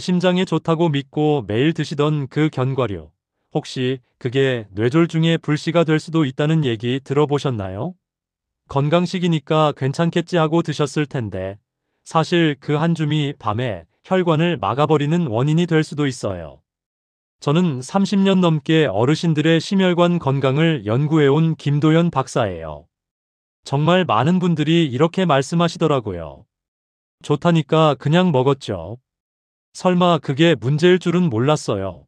심장에 좋다고 믿고 매일 드시던 그 견과류, 혹시 그게 뇌졸중의 불씨가 될 수도 있다는 얘기 들어보셨나요? 건강식이니까 괜찮겠지 하고 드셨을 텐데 사실 그 한 줌이 밤에 혈관을 막아버리는 원인이 될 수도 있어요. 저는 30년 넘게 어르신들의 심혈관 건강을 연구해온 김도연 박사예요. 정말 많은 분들이 이렇게 말씀하시더라고요. 좋다니까 그냥 먹었죠. 설마 그게 문제일 줄은 몰랐어요.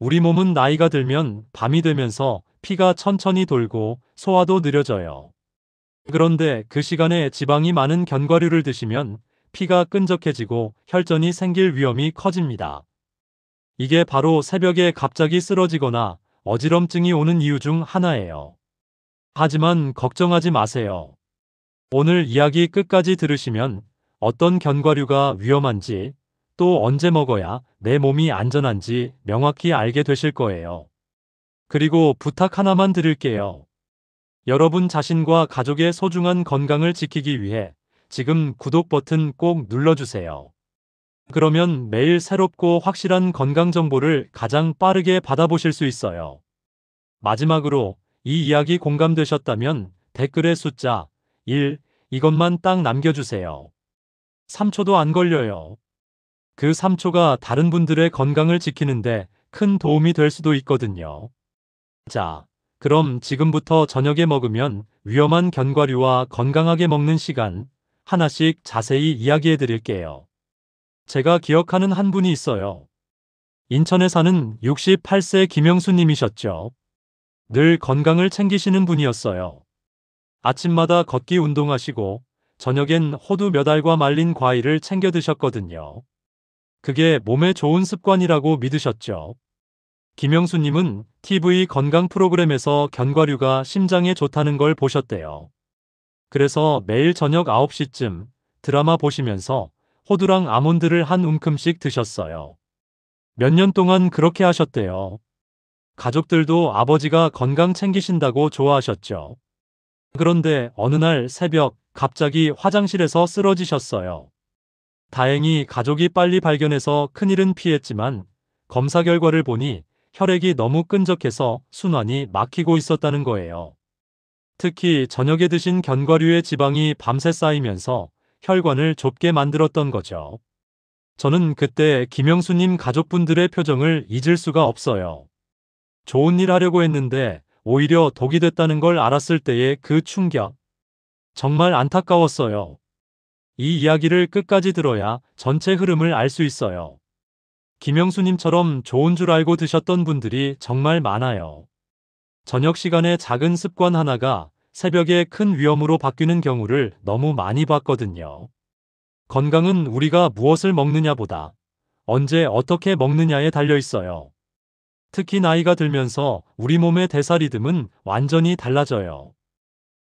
우리 몸은 나이가 들면 밤이 되면서 피가 천천히 돌고 소화도 느려져요. 그런데 그 시간에 지방이 많은 견과류를 드시면 피가 끈적해지고 혈전이 생길 위험이 커집니다. 이게 바로 새벽에 갑자기 쓰러지거나 어지럼증이 오는 이유 중 하나예요. 하지만 걱정하지 마세요. 오늘 이야기 끝까지 들으시면 어떤 견과류가 위험한지, 또 언제 먹어야 내 몸이 안전한지 명확히 알게 되실 거예요. 그리고 부탁 하나만 드릴게요. 여러분 자신과 가족의 소중한 건강을 지키기 위해 지금 구독 버튼 꼭 눌러주세요. 그러면 매일 새롭고 확실한 건강 정보를 가장 빠르게 받아보실 수 있어요. 마지막으로 이 이야기 공감되셨다면 댓글에 숫자 1, 이것만 딱 남겨주세요. 3초도 안 걸려요. 그 3초가 다른 분들의 건강을 지키는데 큰 도움이 될 수도 있거든요. 자, 그럼 지금부터 저녁에 먹으면 위험한 견과류와 건강하게 먹는 시간 하나씩 자세히 이야기해 드릴게요. 제가 기억하는 한 분이 있어요. 인천에 사는 68세 김영수 님이셨죠. 늘 건강을 챙기시는 분이었어요. 아침마다 걷기 운동하시고 저녁엔 호두 몇 알과 말린 과일을 챙겨 드셨거든요. 그게 몸에 좋은 습관이라고 믿으셨죠. 김영수님은 TV 건강 프로그램에서 견과류가 심장에 좋다는 걸 보셨대요. 그래서 매일 저녁 9시쯤 드라마 보시면서 호두랑 아몬드를 한 움큼씩 드셨어요. 몇 년 동안 그렇게 하셨대요. 가족들도 아버지가 건강 챙기신다고 좋아하셨죠. 그런데 어느 날 새벽 갑자기 화장실에서 쓰러지셨어요. 다행히 가족이 빨리 발견해서 큰일은 피했지만 검사 결과를 보니 혈액이 너무 끈적해서 순환이 막히고 있었다는 거예요. 특히 저녁에 드신 견과류의 지방이 밤새 쌓이면서 혈관을 좁게 만들었던 거죠. 저는 그때 김영수님 가족분들의 표정을 잊을 수가 없어요. 좋은 일 하려고 했는데 오히려 독이 됐다는 걸 알았을 때의 그 충격. 정말 안타까웠어요. 이 이야기를 끝까지 들어야 전체 흐름을 알 수 있어요. 김영수님처럼 좋은 줄 알고 드셨던 분들이 정말 많아요. 저녁 시간에 작은 습관 하나가 새벽에 큰 위험으로 바뀌는 경우를 너무 많이 봤거든요. 건강은 우리가 무엇을 먹느냐보다 언제 어떻게 먹느냐에 달려 있어요. 특히 나이가 들면서 우리 몸의 대사 리듬은 완전히 달라져요.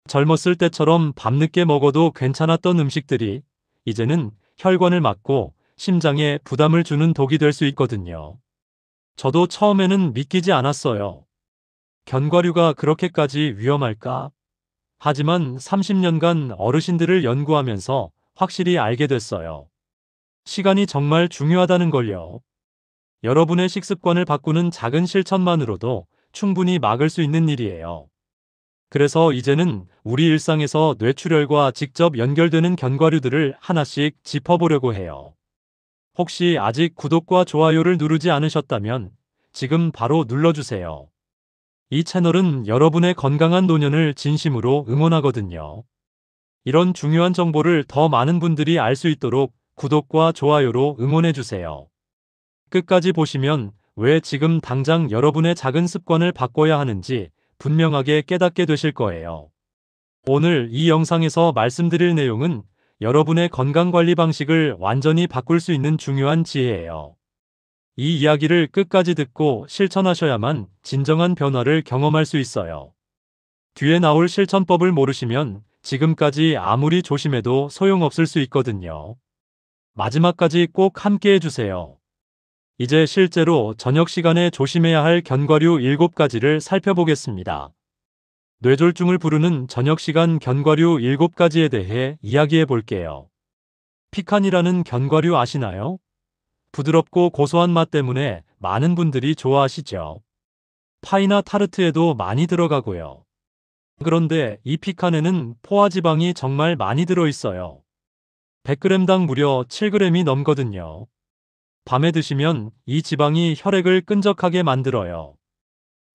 젊었을 때처럼 밤늦게 먹어도 괜찮았던 음식들이 이제는 혈관을 막고 심장에 부담을 주는 독이 될 수 있거든요. 저도 처음에는 믿기지 않았어요. 견과류가 그렇게까지 위험할까? 하지만 30년간 어르신들을 연구하면서 확실히 알게 됐어요. 시간이 정말 중요하다는 걸요. 여러분의 식습관을 바꾸는 작은 실천만으로도 충분히 막을 수 있는 일이에요. 그래서 이제는 우리 일상에서 뇌출혈과 직접 연결되는 견과류들을 하나씩 짚어보려고 해요. 혹시 아직 구독과 좋아요를 누르지 않으셨다면 지금 바로 눌러주세요. 이 채널은 여러분의 건강한 노년을 진심으로 응원하거든요. 이런 중요한 정보를 더 많은 분들이 알 수 있도록 구독과 좋아요로 응원해주세요. 끝까지 보시면 왜 지금 당장 여러분의 작은 습관을 바꿔야 하는지 분명하게 깨닫게 되실 거예요. 오늘 이 영상에서 말씀드릴 내용은 여러분의 건강관리 방식을 완전히 바꿀 수 있는 중요한 지혜예요. 이 이야기를 끝까지 듣고 실천하셔야만 진정한 변화를 경험할 수 있어요. 뒤에 나올 실천법을 모르시면 지금까지 아무리 조심해도 소용없을 수 있거든요. 마지막까지 꼭 함께 해주세요. 이제 실제로 저녁 시간에 조심해야 할 견과류 7가지를 살펴보겠습니다. 뇌졸중을 부르는 저녁 시간 견과류 7가지에 대해 이야기해 볼게요. 피칸이라는 견과류 아시나요? 부드럽고 고소한 맛 때문에 많은 분들이 좋아하시죠. 파이나 타르트에도 많이 들어가고요. 그런데 이 피칸에는 포화지방이 정말 많이 들어있어요. 100g당 무려 7g이 넘거든요. 밤에 드시면 이 지방이 혈액을 끈적하게 만들어요.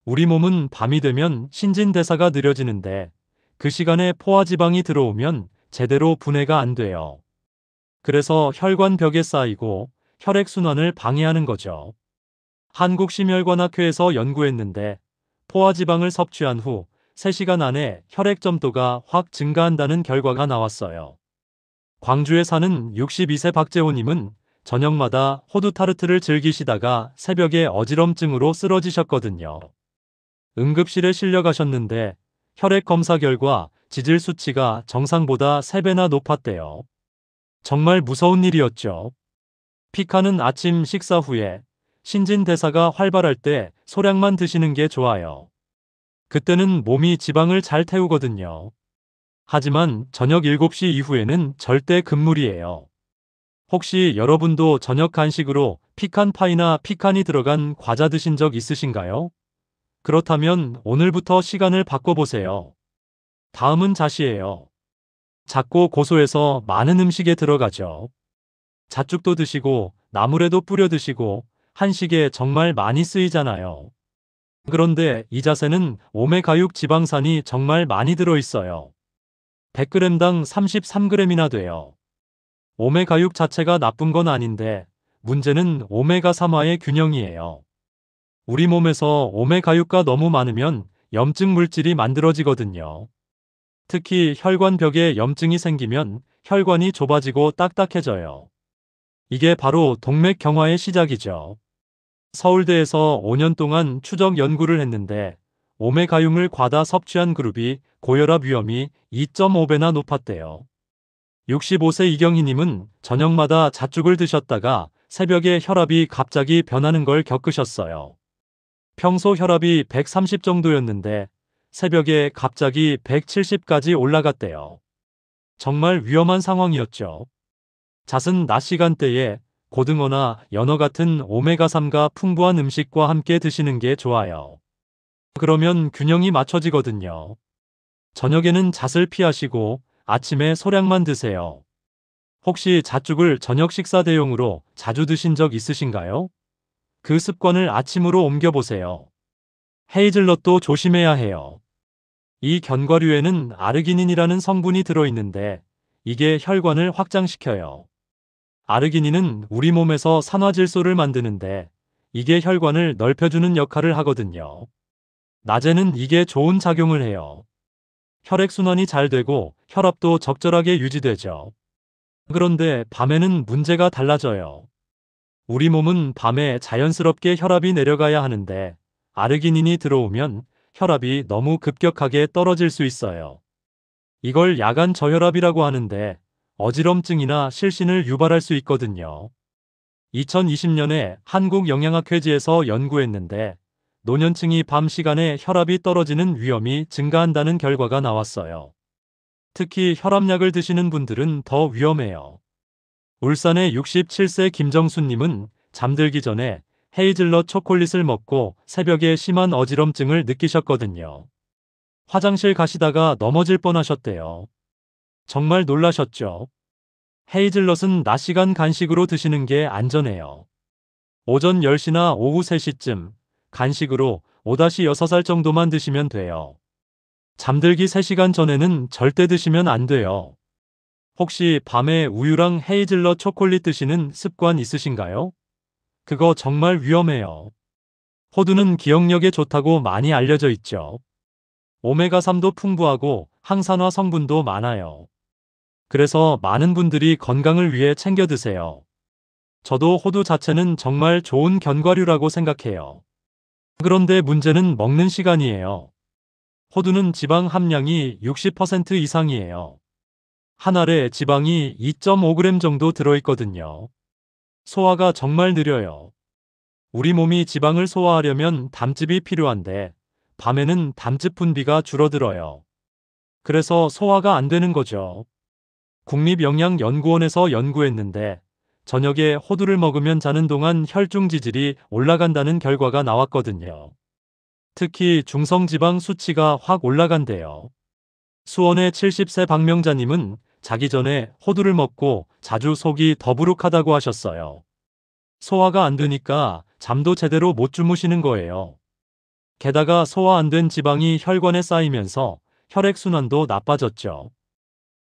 우리 몸은 밤이 되면 신진대사가 느려지는데 그 시간에 포화지방이 들어오면 제대로 분해가 안 돼요. 그래서 혈관벽에 쌓이고 혈액순환을 방해하는 거죠. 한국심혈관학회에서 연구했는데 포화지방을 섭취한 후 3시간 안에 혈액 점도가 확 증가한다는 결과가 나왔어요. 광주에 사는 62세 박재호님은 저녁마다 호두 타르트를 즐기시다가 새벽에 어지럼증으로 쓰러지셨거든요. 응급실에 실려가셨는데 혈액 검사 결과 지질 수치가 정상보다 3배나 높았대요. 정말 무서운 일이었죠. 피칸은 아침 식사 후에 신진대사가 활발할 때 소량만 드시는 게 좋아요. 그때는 몸이 지방을 잘 태우거든요. 하지만 저녁 7시 이후에는 절대 금물이에요. 혹시 여러분도 저녁 간식으로 피칸 파이나 피칸이 들어간 과자 드신 적 있으신가요? 그렇다면 오늘부터 시간을 바꿔보세요. 다음은 잣이에요. 작고 고소해서 많은 음식에 들어가죠. 잣죽도 드시고 나물에도 뿌려 드시고 한식에 정말 많이 쓰이잖아요. 그런데 이 잣에는 오메가6 지방산이 정말 많이 들어있어요. 100g당 33g이나 돼요. 오메가6 자체가 나쁜 건 아닌데 문제는 오메가3와의 균형이에요. 우리 몸에서 오메가6가 너무 많으면 염증 물질이 만들어지거든요. 특히 혈관벽에 염증이 생기면 혈관이 좁아지고 딱딱해져요. 이게 바로 동맥경화의 시작이죠. 서울대에서 5년 동안 추적 연구를 했는데 오메가6을 과다 섭취한 그룹이 고혈압 위험이 2.5배나 높았대요. 65세 이경희님은 저녁마다 잣죽을 드셨다가 새벽에 혈압이 갑자기 변하는 걸 겪으셨어요. 평소 혈압이 130 정도였는데 새벽에 갑자기 170까지 올라갔대요. 정말 위험한 상황이었죠. 잣은 낮 시간대에 고등어나 연어 같은 오메가3가 풍부한 음식과 함께 드시는 게 좋아요. 그러면 균형이 맞춰지거든요. 저녁에는 잣을 피하시고 아침에 소량만 드세요. 혹시 잣죽을 저녁 식사 대용으로 자주 드신 적 있으신가요? 그 습관을 아침으로 옮겨보세요. 헤이즐넛도 조심해야 해요. 이 견과류에는 아르기닌이라는 성분이 들어있는데 이게 혈관을 확장시켜요. 아르기닌은 우리 몸에서 산화질소를 만드는데 이게 혈관을 넓혀주는 역할을 하거든요. 낮에는 이게 좋은 작용을 해요. 혈액순환이 잘 되고 혈압도 적절하게 유지되죠. 그런데 밤에는 문제가 달라져요. 우리 몸은 밤에 자연스럽게 혈압이 내려가야 하는데 아르기닌이 들어오면 혈압이 너무 급격하게 떨어질 수 있어요. 이걸 야간 저혈압이라고 하는데 어지럼증이나 실신을 유발할 수 있거든요. 2020년에 한국영양학회지에서 연구했는데 노년층이 밤 시간에 혈압이 떨어지는 위험이 증가한다는 결과가 나왔어요. 특히 혈압약을 드시는 분들은 더 위험해요. 울산의 67세 김정수님은 잠들기 전에 헤이즐넛 초콜릿을 먹고 새벽에 심한 어지럼증을 느끼셨거든요. 화장실 가시다가 넘어질 뻔하셨대요. 정말 놀라셨죠? 헤이즐넛은 낮 시간 간식으로 드시는 게 안전해요. 오전 10시나 오후 3시쯤 간식으로 5-6알 정도만 드시면 돼요. 잠들기 3시간 전에는 절대 드시면 안 돼요. 혹시 밤에 우유랑 헤이즐넛 초콜릿 드시는 습관 있으신가요? 그거 정말 위험해요. 호두는 기억력에 좋다고 많이 알려져 있죠. 오메가3도 풍부하고 항산화 성분도 많아요. 그래서 많은 분들이 건강을 위해 챙겨 드세요. 저도 호두 자체는 정말 좋은 견과류라고 생각해요. 그런데 문제는 먹는 시간이에요. 호두는 지방 함량이 60% 이상이에요. 한 알에 지방이 2.5g 정도 들어있거든요. 소화가 정말 느려요. 우리 몸이 지방을 소화하려면 담즙이 필요한데 밤에는 담즙 분비가 줄어들어요. 그래서 소화가 안 되는 거죠. 국립영양연구원에서 연구했는데 저녁에 호두를 먹으면 자는 동안 혈중 지질이 올라간다는 결과가 나왔거든요. 특히 중성지방 수치가 확 올라간대요. 수원의 70세 박명자님은 자기 전에 호두를 먹고 자주 속이 더부룩하다고 하셨어요. 소화가 안 되니까 잠도 제대로 못 주무시는 거예요. 게다가 소화 안 된 지방이 혈관에 쌓이면서 혈액순환도 나빠졌죠.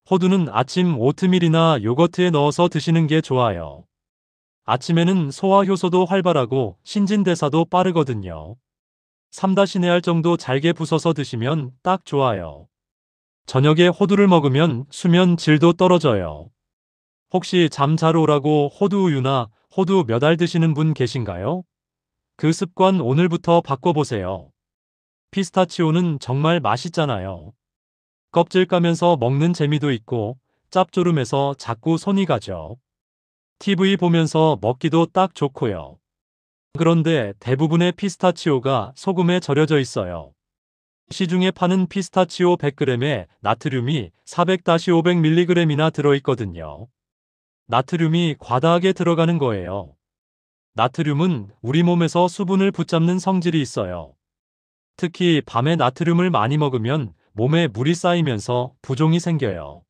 호두는 아침 오트밀이나 요거트에 넣어서 드시는 게 좋아요. 아침에는 소화 효소도 활발하고 신진대사도 빠르거든요. 3-4알 정도 잘게 부숴서 드시면 딱 좋아요. 저녁에 호두를 먹으면 수면 질도 떨어져요. 혹시 잠 잘 오라고 호두우유나 호두 몇 알 드시는 분 계신가요? 그 습관 오늘부터 바꿔보세요. 피스타치오는 정말 맛있잖아요. 껍질 까면서 먹는 재미도 있고 짭조름해서 자꾸 손이 가죠. TV 보면서 먹기도 딱 좋고요. 그런데 대부분의 피스타치오가 소금에 절여져 있어요. 시중에 파는 피스타치오 100g에 나트륨이 400-500mg이나 들어있거든요. 나트륨이 과다하게 들어가는 거예요. 나트륨은 우리 몸에서 수분을 붙잡는 성질이 있어요. 특히 밤에 나트륨을 많이 먹으면 몸에 물이 쌓이면서 부종이 생겨요.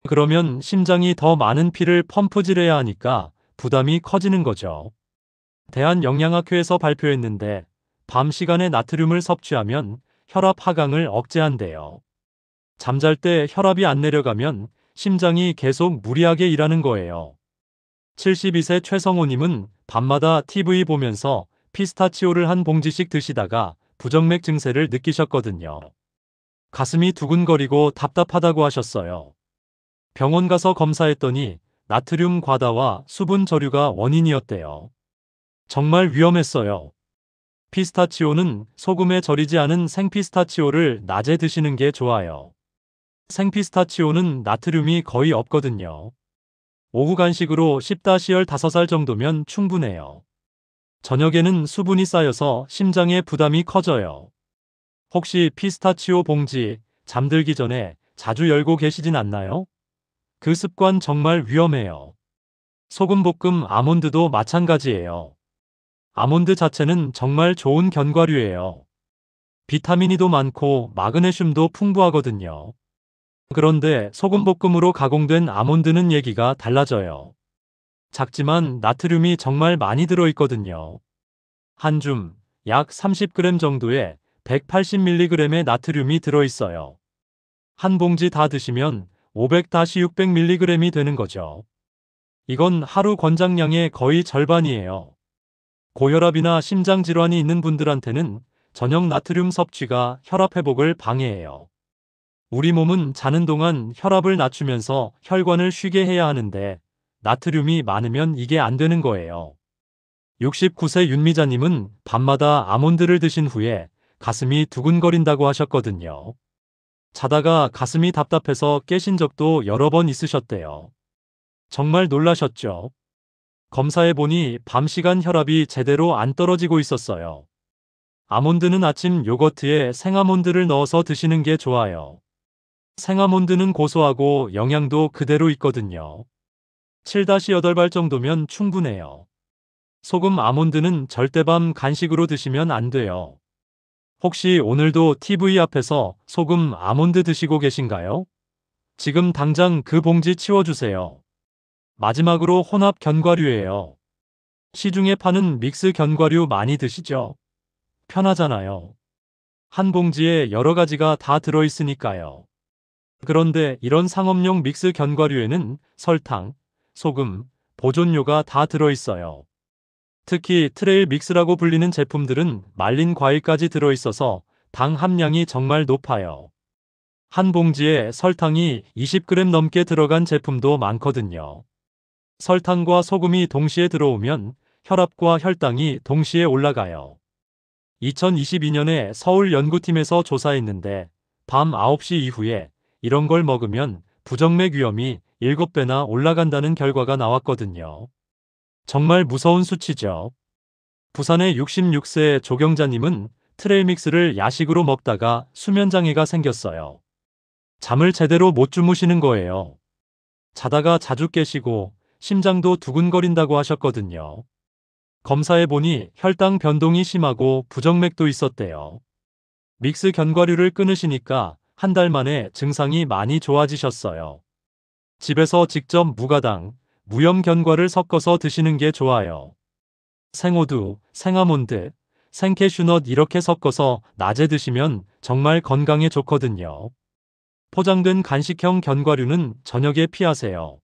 그러면 심장이 더 많은 피를 펌프질해야 하니까 부담이 커지는 거죠. 대한영양학회에서 발표했는데 밤 시간에 나트륨을 섭취하면 혈압 하강을 억제한대요. 잠잘 때 혈압이 안 내려가면 심장이 계속 무리하게 일하는 거예요. 72세 최성호님은 밤마다 TV 보면서 피스타치오를 한 봉지씩 드시다가 부정맥 증세를 느끼셨거든요. 가슴이 두근거리고 답답하다고 하셨어요. 병원 가서 검사했더니 나트륨 과다와 수분 저류가 원인이었대요. 정말 위험했어요. 피스타치오는 소금에 절이지 않은 생피스타치오를 낮에 드시는 게 좋아요. 생피스타치오는 나트륨이 거의 없거든요. 오후 간식으로 10-15알 정도면 충분해요. 저녁에는 수분이 쌓여서 심장에 부담이 커져요. 혹시 피스타치오 봉지 잠들기 전에 자주 열고 계시진 않나요? 그 습관 정말 위험해요. 소금볶음 아몬드도 마찬가지예요. 아몬드 자체는 정말 좋은 견과류예요. 비타민이도 많고 마그네슘도 풍부하거든요. 그런데 소금볶음으로 가공된 아몬드는 얘기가 달라져요. 작지만 나트륨이 정말 많이 들어있거든요. 한 줌, 약 30g 정도에 180mg의 나트륨이 들어있어요. 한 봉지 다 드시면 500-600mg이 되는 거죠. 이건 하루 권장량의 거의 절반이에요. 고혈압이나 심장질환이 있는 분들한테는 저녁 나트륨 섭취가 혈압 회복을 방해해요. 우리 몸은 자는 동안 혈압을 낮추면서 혈관을 쉬게 해야 하는데 나트륨이 많으면 이게 안 되는 거예요. 69세 윤미자님은 밤마다 아몬드를 드신 후에 가슴이 두근거린다고 하셨거든요. 자다가 가슴이 답답해서 깨신 적도 여러 번 있으셨대요. 정말 놀라셨죠? 검사해보니 밤 시간 혈압이 제대로 안 떨어지고 있었어요. 아몬드는 아침 요거트에 생아몬드를 넣어서 드시는 게 좋아요. 생아몬드는 고소하고 영양도 그대로 있거든요. 7-8발 정도면 충분해요. 소금 아몬드는 절대 밤 간식으로 드시면 안 돼요. 혹시 오늘도 TV 앞에서 소금 아몬드 드시고 계신가요? 지금 당장 그 봉지 치워주세요. 마지막으로 혼합 견과류예요. 시중에 파는 믹스 견과류 많이 드시죠? 편하잖아요. 한 봉지에 여러 가지가 다 들어있으니까요. 그런데 이런 상업용 믹스 견과류에는 설탕, 소금, 보존료가 다 들어있어요. 특히 트레일 믹스라고 불리는 제품들은 말린 과일까지 들어있어서 당 함량이 정말 높아요. 한 봉지에 설탕이 20g 넘게 들어간 제품도 많거든요. 설탕과 소금이 동시에 들어오면 혈압과 혈당이 동시에 올라가요. 2022년에 서울 연구팀에서 조사했는데 밤 9시 이후에 이런 걸 먹으면 부정맥 위험이 7배나 올라간다는 결과가 나왔거든요. 정말 무서운 수치죠. 부산의 66세 조경자님은 트레일믹스를 야식으로 먹다가 수면장애가 생겼어요. 잠을 제대로 못 주무시는 거예요. 자다가 자주 깨시고 심장도 두근거린다고 하셨거든요. 검사해보니 혈당 변동이 심하고 부정맥도 있었대요. 믹스 견과류를 끊으시니까 한 달 만에 증상이 많이 좋아지셨어요. 집에서 직접 무가당, 무염 견과를 섞어서 드시는 게 좋아요. 생호두, 생아몬드, 생캐슈넛 이렇게 섞어서 낮에 드시면 정말 건강에 좋거든요. 포장된 간식형 견과류는 저녁에 피하세요.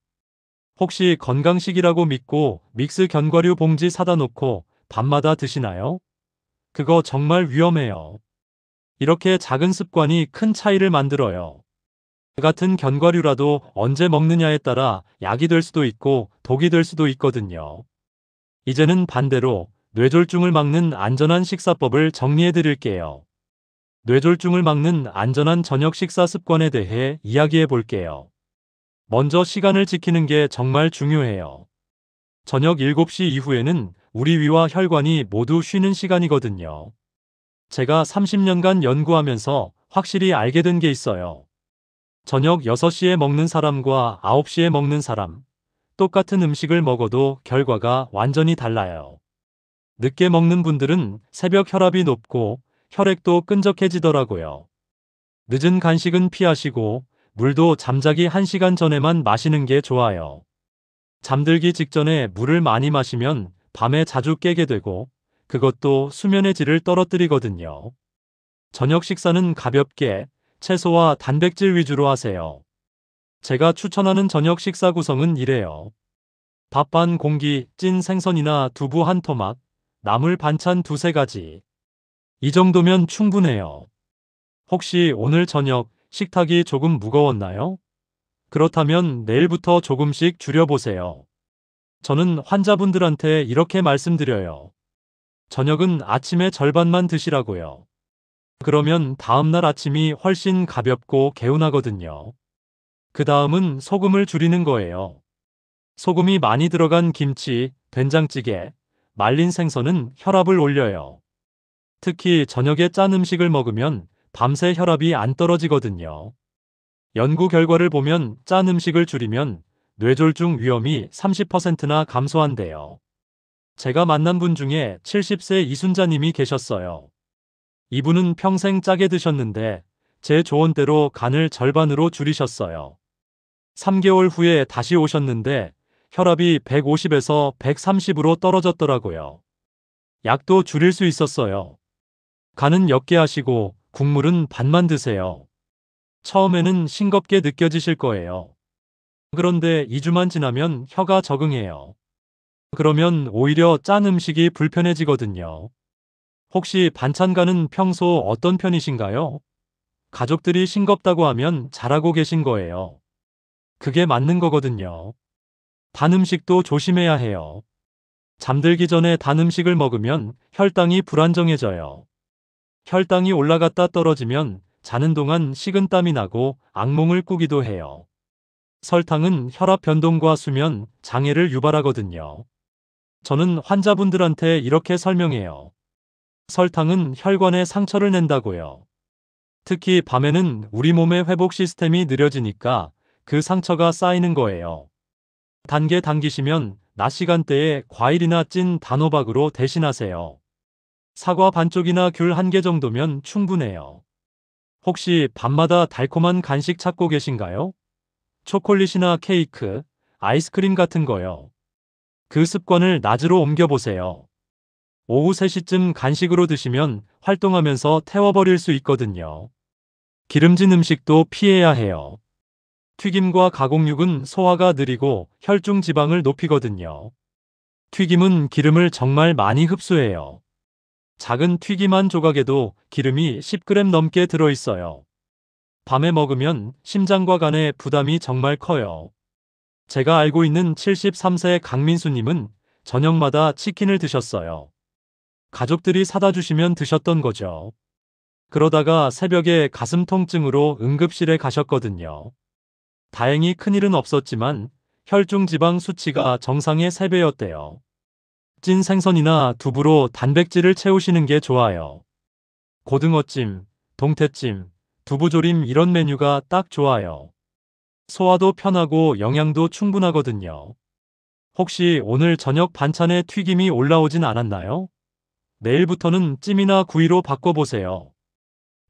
혹시 건강식이라고 믿고 믹스 견과류 봉지 사다 놓고 밤마다 드시나요? 그거 정말 위험해요. 이렇게 작은 습관이 큰 차이를 만들어요. 같은 견과류라도 언제 먹느냐에 따라 약이 될 수도 있고 독이 될 수도 있거든요. 이제는 반대로 뇌졸중을 막는 안전한 식사법을 정리해 드릴게요. 뇌졸중을 막는 안전한 저녁 식사 습관에 대해 이야기해 볼게요. 먼저 시간을 지키는 게 정말 중요해요. 저녁 7시 이후에는 우리 위와 혈관이 모두 쉬는 시간이거든요. 제가 30년간 연구하면서 확실히 알게 된 게 있어요. 저녁 6시에 먹는 사람과 9시에 먹는 사람, 똑같은 음식을 먹어도 결과가 완전히 달라요. 늦게 먹는 분들은 새벽 혈압이 높고 혈액도 끈적해지더라고요. 늦은 간식은 피하시고 물도 잠자기 1시간 전에만 마시는 게 좋아요. 잠들기 직전에 물을 많이 마시면 밤에 자주 깨게 되고 그것도 수면의 질을 떨어뜨리거든요. 저녁 식사는 가볍게 채소와 단백질 위주로 하세요. 제가 추천하는 저녁 식사 구성은 이래요. 밥 반 공기, 찐 생선이나 두부 한 토막, 나물 반찬 두세 가지. 이 정도면 충분해요. 혹시 오늘 저녁 식탁이 조금 무거웠나요? 그렇다면 내일부터 조금씩 줄여보세요. 저는 환자분들한테 이렇게 말씀드려요. 저녁은 아침에 절반만 드시라고요. 그러면 다음날 아침이 훨씬 가볍고 개운하거든요. 그 다음은 소금을 줄이는 거예요. 소금이 많이 들어간 김치, 된장찌개, 말린 생선은 혈압을 올려요. 특히 저녁에 짠 음식을 먹으면 밤새 혈압이 안 떨어지거든요. 연구 결과를 보면 짠 음식을 줄이면 뇌졸중 위험이 30%나 감소한대요. 제가 만난 분 중에 70세 이순자님이 계셨어요. 이분은 평생 짜게 드셨는데 제 조언대로 간을 절반으로 줄이셨어요. 3개월 후에 다시 오셨는데 혈압이 150에서 130으로 떨어졌더라고요. 약도 줄일 수 있었어요. 간은 옅게 하시고 국물은 반만 드세요. 처음에는 싱겁게 느껴지실 거예요. 그런데 2주만 지나면 혀가 적응해요. 그러면 오히려 짠 음식이 불편해지거든요. 혹시 반찬간은 평소 어떤 편이신가요? 가족들이 싱겁다고 하면 잘하고 계신 거예요. 그게 맞는 거거든요. 단 음식도 조심해야 해요. 잠들기 전에 단 음식을 먹으면 혈당이 불안정해져요. 혈당이 올라갔다 떨어지면 자는 동안 식은땀이 나고 악몽을 꾸기도 해요. 설탕은 혈압 변동과 수면, 장애를 유발하거든요. 저는 환자분들한테 이렇게 설명해요. 설탕은 혈관에 상처를 낸다고요. 특히 밤에는 우리 몸의 회복 시스템이 느려지니까 그 상처가 쌓이는 거예요. 단계 당기시면 낮 시간대에 과일이나 찐 단호박으로 대신하세요. 사과 반쪽이나 귤 1개 정도면 충분해요. 혹시 밤마다 달콤한 간식 찾고 계신가요? 초콜릿이나 케이크, 아이스크림 같은 거요. 그 습관을 낮으로 옮겨보세요. 오후 3시쯤 간식으로 드시면 활동하면서 태워버릴 수 있거든요. 기름진 음식도 피해야 해요. 튀김과 가공육은 소화가 느리고 혈중 지방을 높이거든요. 튀김은 기름을 정말 많이 흡수해요. 작은 튀김 한 조각에도 기름이 10g 넘게 들어있어요. 밤에 먹으면 심장과 간에 부담이 정말 커요. 제가 알고 있는 73세 강민수님은 저녁마다 치킨을 드셨어요. 가족들이 사다 주시면 드셨던 거죠. 그러다가 새벽에 가슴 통증으로 응급실에 가셨거든요. 다행히 큰일은 없었지만 혈중 지방 수치가 정상의 3배였대요. 찐 생선이나 두부로 단백질을 채우시는 게 좋아요. 고등어찜, 동태찜, 두부조림 이런 메뉴가 딱 좋아요. 소화도 편하고 영양도 충분하거든요. 혹시 오늘 저녁 반찬에 튀김이 올라오진 않았나요? 내일부터는 찜이나 구이로 바꿔보세요.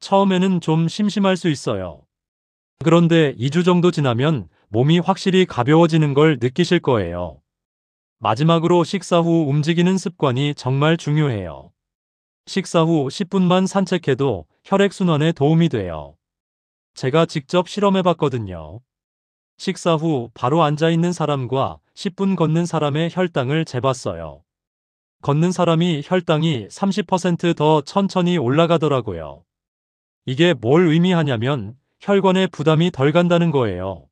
처음에는 좀 심심할 수 있어요. 그런데 2주 정도 지나면 몸이 확실히 가벼워지는 걸 느끼실 거예요. 마지막으로 식사 후 움직이는 습관이 정말 중요해요. 식사 후 10분만 산책해도 혈액순환에 도움이 돼요. 제가 직접 실험해 봤거든요. 식사 후 바로 앉아 있는 사람과 10분 걷는 사람의 혈당을 재봤어요. 걷는 사람이 혈당이 30%더 천천히 올라가더라고요. 이게 뭘 의미하냐면 혈관에 부담이 덜 간다는 거예요.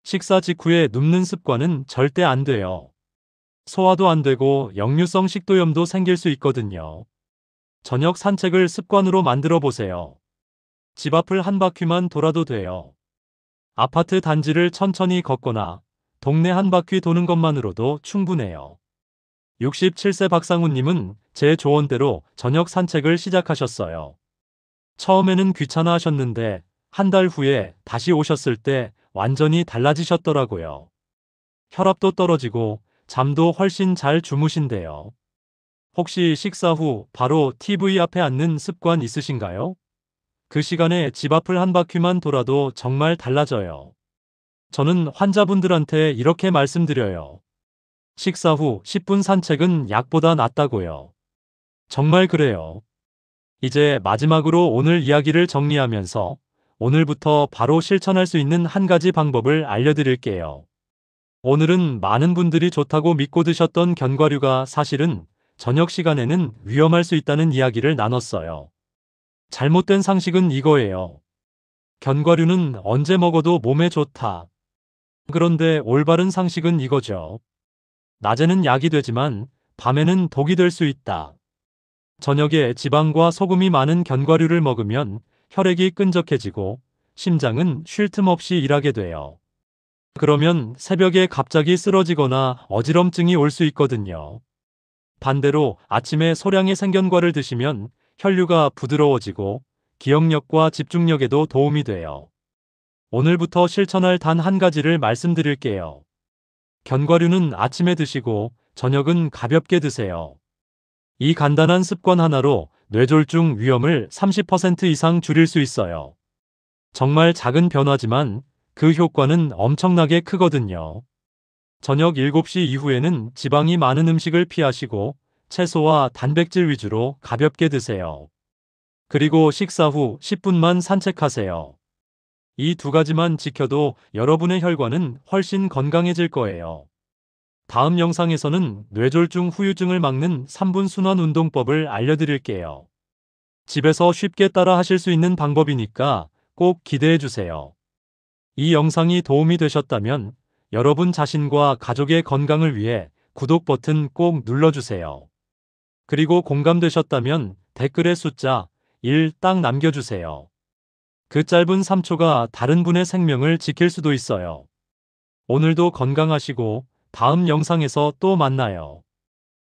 식사 직후에 눕는 습관은 절대 안 돼요. 소화도 안 되고 역류성 식도염도 생길 수 있거든요. 저녁 산책을 습관으로 만들어 보세요. 집 앞을 한 바퀴만 돌아도 돼요. 아파트 단지를 천천히 걷거나 동네 한 바퀴 도는 것만으로도 충분해요. 67세 박상훈님은 제 조언대로 저녁 산책을 시작하셨어요. 처음에는 귀찮아 하셨는데 한 달 후에 다시 오셨을 때 완전히 달라지셨더라고요. 혈압도 떨어지고 잠도 훨씬 잘 주무신대요. 혹시 식사 후 바로 TV 앞에 앉는 습관 있으신가요? 그 시간에 집 앞을 한 바퀴만 돌아도 정말 달라져요. 저는 환자분들한테 이렇게 말씀드려요. 식사 후 10분 산책은 약보다 낫다고요. 정말 그래요. 이제 마지막으로 오늘 이야기를 정리하면서 오늘부터 바로 실천할 수 있는 한 가지 방법을 알려드릴게요. 오늘은 많은 분들이 좋다고 믿고 드셨던 견과류가 사실은 저녁 시간에는 위험할 수 있다는 이야기를 나눴어요. 잘못된 상식은 이거예요. 견과류는 언제 먹어도 몸에 좋다. 그런데 올바른 상식은 이거죠. 낮에는 약이 되지만 밤에는 독이 될 수 있다. 저녁에 지방과 소금이 많은 견과류를 먹으면 혈액이 끈적해지고 심장은 쉴 틈 없이 일하게 돼요. 그러면 새벽에 갑자기 쓰러지거나 어지럼증이 올 수 있거든요. 반대로 아침에 소량의 생견과를 드시면 혈류가 부드러워지고 기억력과 집중력에도 도움이 돼요. 오늘부터 실천할 단 한 가지를 말씀드릴게요. 견과류는 아침에 드시고 저녁은 가볍게 드세요. 이 간단한 습관 하나로 뇌졸중 위험을 30% 이상 줄일 수 있어요. 정말 작은 변화지만 그 효과는 엄청나게 크거든요. 저녁 7시 이후에는 지방이 많은 음식을 피하시고 채소와 단백질 위주로 가볍게 드세요. 그리고 식사 후 10분만 산책하세요. 이 두 가지만 지켜도 여러분의 혈관은 훨씬 건강해질 거예요. 다음 영상에서는 뇌졸중 후유증을 막는 3분 순환 운동법을 알려드릴게요. 집에서 쉽게 따라 하실 수 있는 방법이니까 꼭 기대해 주세요. 이 영상이 도움이 되셨다면 여러분 자신과 가족의 건강을 위해 구독 버튼 꼭 눌러주세요. 그리고 공감되셨다면 댓글에 숫자 1 딱 남겨주세요. 그 짧은 3초가 다른 분의 생명을 지킬 수도 있어요. 오늘도 건강하시고 다음 영상에서 또 만나요.